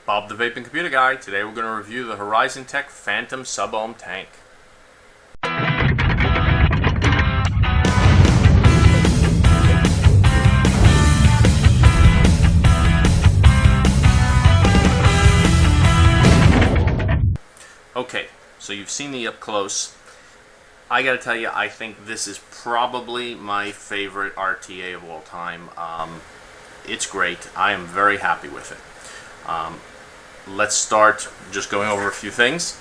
Bob the Vaping Computer Guy. Today we're going to review the Horizontech Phantom sub-ohm tank. Okay, so you've seen the up close. I gotta tell you, I think this is probably my favorite RTA of all time. It's great. I am very happy with it. Let's start just going over a few things.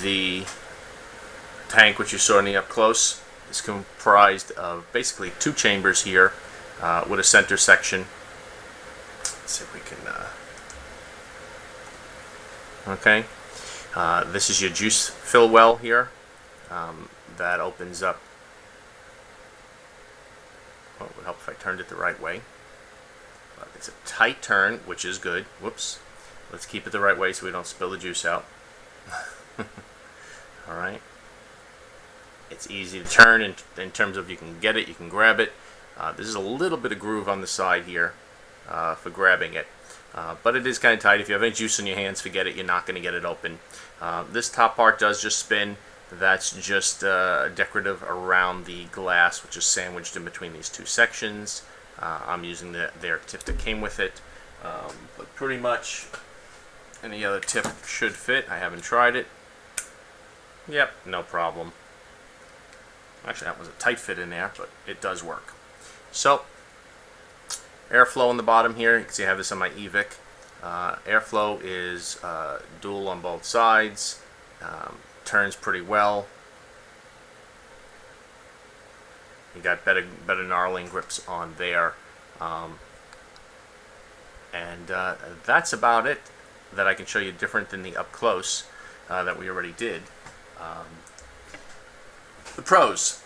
The tank, which you saw in the up close, is comprised of basically two chambers here with a center section. Let's see if we can... Okay. This is your juice fill well here. That opens up. Oh, it would help if I turned it the right way. It's a tight turn, which is good. Whoops. Let's keep it the right way so we don't spill the juice out. Alright. It's easy to turn in terms of you can get it, you can grab it. There's a little bit of groove on the side here for grabbing it. But it is kind of tight. If you have any juice in your hands, forget it. You're not going to get it open. This top part does just spin. That's just decorative around the glass, which is sandwiched in between these two sections. I'm using their tip that came with it. But pretty much any other tip should fit. I haven't tried it. Yep, no problem. Actually, that was a tight fit in there, but it does work. So, airflow on the bottom here. You can see I have this on my EVIC. Airflow is dual on both sides. Turns pretty well. You got better knurling grips on there. And that's about it that I can show you different than the up close that we already did. The pros.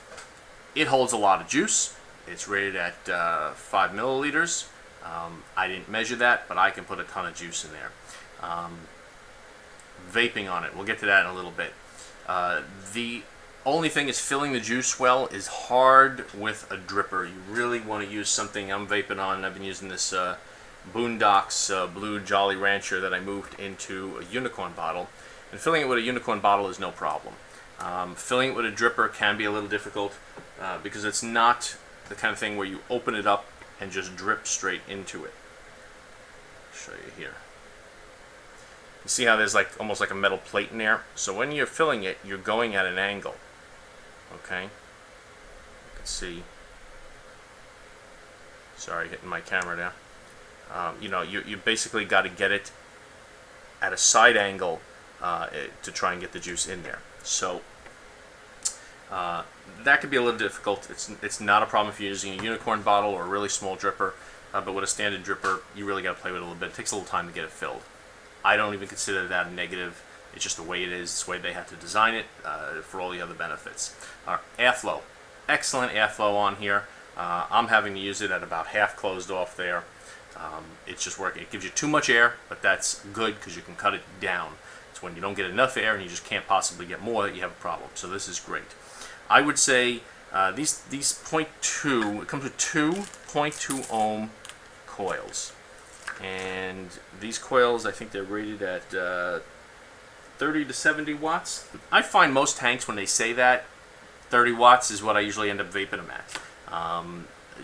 It holds a lot of juice. It's rated at 5 milliliters. I didn't measure that, but I can put a ton of juice in there. Vaping on it. We'll get to that in a little bit. The only thing is filling the juice well is hard with a dripper. You really want to use something. I'm vaping on. I've been using this Boondocks Blue Jolly Rancher that I moved into a unicorn bottle. And filling it with a unicorn bottle is no problem. Filling it with a dripper can be a little difficult because it's not the kind of thing where you open it up and just drip straight into it. I'll show you here. You see how there's like almost like a metal plate in there? So when you're filling it, you're going at an angle. Okay? You can see. Sorry, hitting my camera there. You know, you basically got to get it at a side angle to try and get the juice in there. So that could be a little difficult. It's not a problem if you're using a unicorn bottle or a really small dripper, but with a standard dripper, you really got to play with it a little bit. It takes a little time to get it filled. I don't even consider that a negative. It's just the way it is. It's the way they have to design it for all the other benefits. Airflow. Excellent airflow on here. I'm having to use it at about half closed off there. It's just working. It gives you too much air, but that's good because you can cut it down. It's when you don't get enough air and you just can't possibly get more that you have a problem. So this is great. I would say these 0.2, it comes with two 0.2 ohm coils. And these coils, I think they're rated at 30 to 70 watts. I find most tanks, when they say that, 30 watts is what I usually end up vaping them at.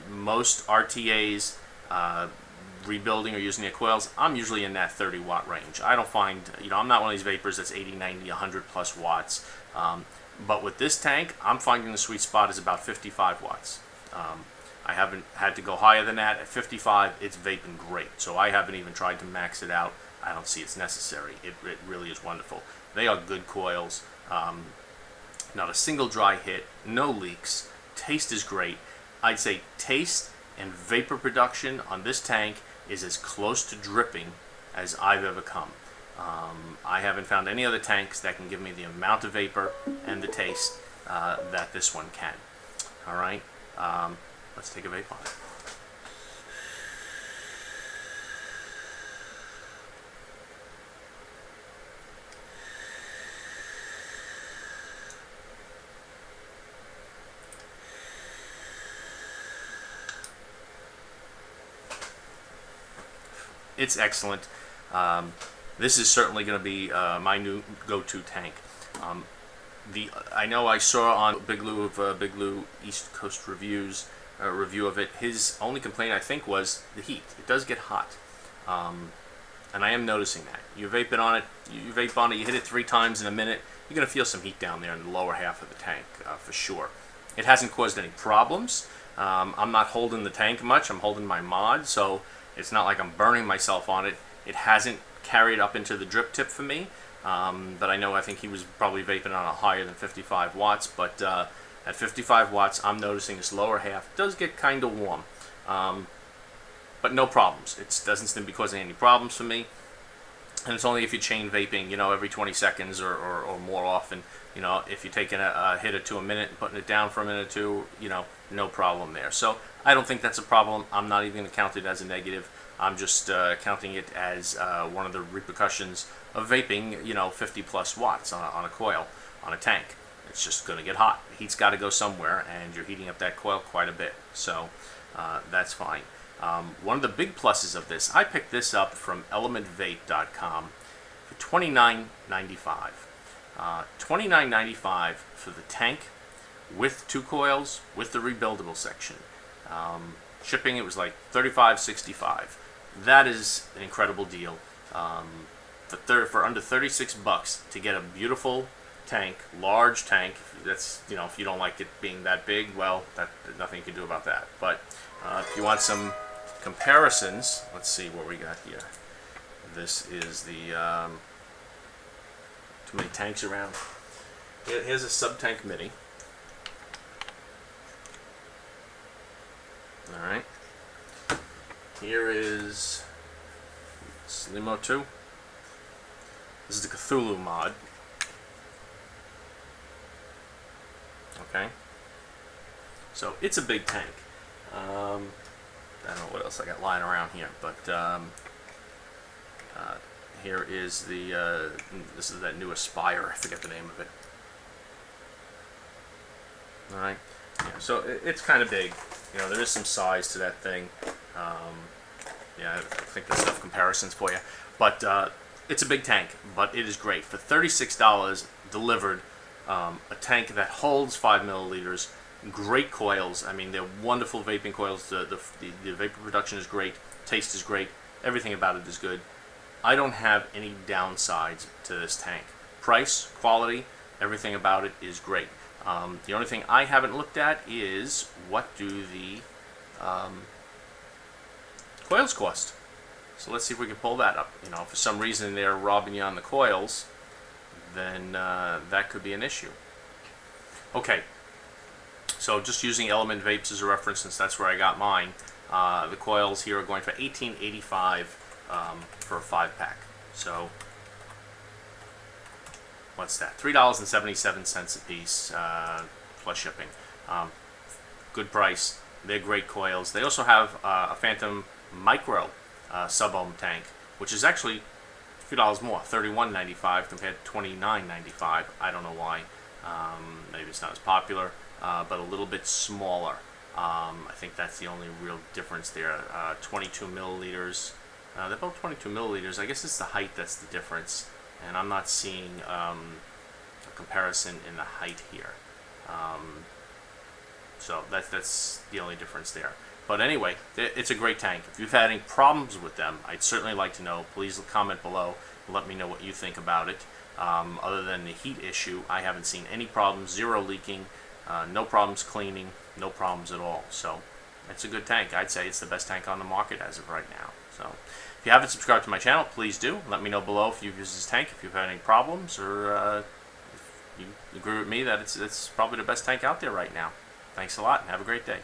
Most RTAs, rebuilding or using their coils, I'm usually in that 30 watt range. I don't find, I'm not one of these vapors that's 80, 90, 100 plus watts. But with this tank, I'm finding the sweet spot is about 55 watts. I haven't had to go higher than that. At 55, it's vaping great. So I haven't even tried to max it out. I don't see it's necessary. It really is wonderful. They are good coils. Not a single dry hit. No leaks. Taste is great. I'd say taste and vapor production on this tank is as close to dripping as I've ever come. I haven't found any other tanks that can give me the amount of vapor and the taste that this one can. Alright, let's take a vape on it. It's excellent. This is certainly going to be my new go-to tank. I know I saw on Big Lou of Big Lou East Coast Reviews a review of it. His only complaint, I think, was the heat. It does get hot, and I am noticing that. You vape it on it, you hit it 3 times in a minute, you're going to feel some heat down there in the lower half of the tank for sure. It hasn't caused any problems. I'm not holding the tank much. I'm holding my mod, so it's not like I'm burning myself on it. It hasn't carried up into the drip tip for me. But I think he was probably vaping on a higher than 55 watts, but at 55 watts, I'm noticing this lower half does get kind of warm, but no problems. It doesn't seem to be causing any problems for me, and it's only if you're chain vaping, every 20 seconds or more often. If you're taking a hit or two a minute and putting it down for a minute or two, no problem there. So I don't think that's a problem. I'm not even going to count it as a negative. I'm just counting it as one of the repercussions of vaping, 50 plus watts on a coil, on a tank. It's just going to get hot. The heat's got to go somewhere, and you're heating up that coil quite a bit. So that's fine. One of the big pluses of this, I picked this up from elementvape.com for $29.95. $29.95 for the tank with 2 coils with the rebuildable section. Shipping, it was like $35.65. That is an incredible deal. For under $36 to get a beautiful tank, large tank. That's if you don't like it being that big, well, there's nothing you can do about that. But if you want some comparisons, let's see what we got here. This is the too many tanks around. Here's a sub-tank mini. All right. Here is Slimo 2. This is the Cthulhu mod. Okay. So it's a big tank. I don't know what else I got lying around here, but here is this is that new Aspire. I forget the name of it. All right. Yeah, so it's kind of big. There is some size to that thing. Yeah, I think there's enough comparisons for you. But it's a big tank, but it is great. For $36 delivered, a tank that holds 5 milliliters, great coils. I mean, they're wonderful vaping coils. The vapor production is great. Taste is great. Everything about it is good. I don't have any downsides to this tank. Price, quality, everything about it is great. The only thing I haven't looked at is what do the coils cost. So let's see if we can pull that up. If for some reason they're robbing you on the coils, then that could be an issue. Okay, so just using Element Vapes as a reference, since that's where I got mine, the coils here are going for $18.85 for a 5-pack. So what's that? $3.77 a piece plus shipping. Good price. They're great coils. They also have a Phantom Micro sub-ohm tank, which is actually a few dollars more, $31.95 compared to $29.95. I don't know why. Maybe it's not as popular, but a little bit smaller. I think that's the only real difference there. 22 milliliters. They're both 22 milliliters. I guess it's the height that's the difference, and I'm not seeing a comparison in the height here. So that's the only difference there. But anyway, it's a great tank. If you've had any problems with them, I'd certainly like to know. Please comment below and let me know what you think about it. Other than the heat issue, I haven't seen any problems, zero leaking, no problems cleaning, no problems at all. So it's a good tank. I'd say it's the best tank on the market as of right now. So if you haven't subscribed to my channel, please do. Let me know below if you've used this tank, if you've had any problems, or if you agree with me that it's probably the best tank out there right now. Thanks a lot and have a great day.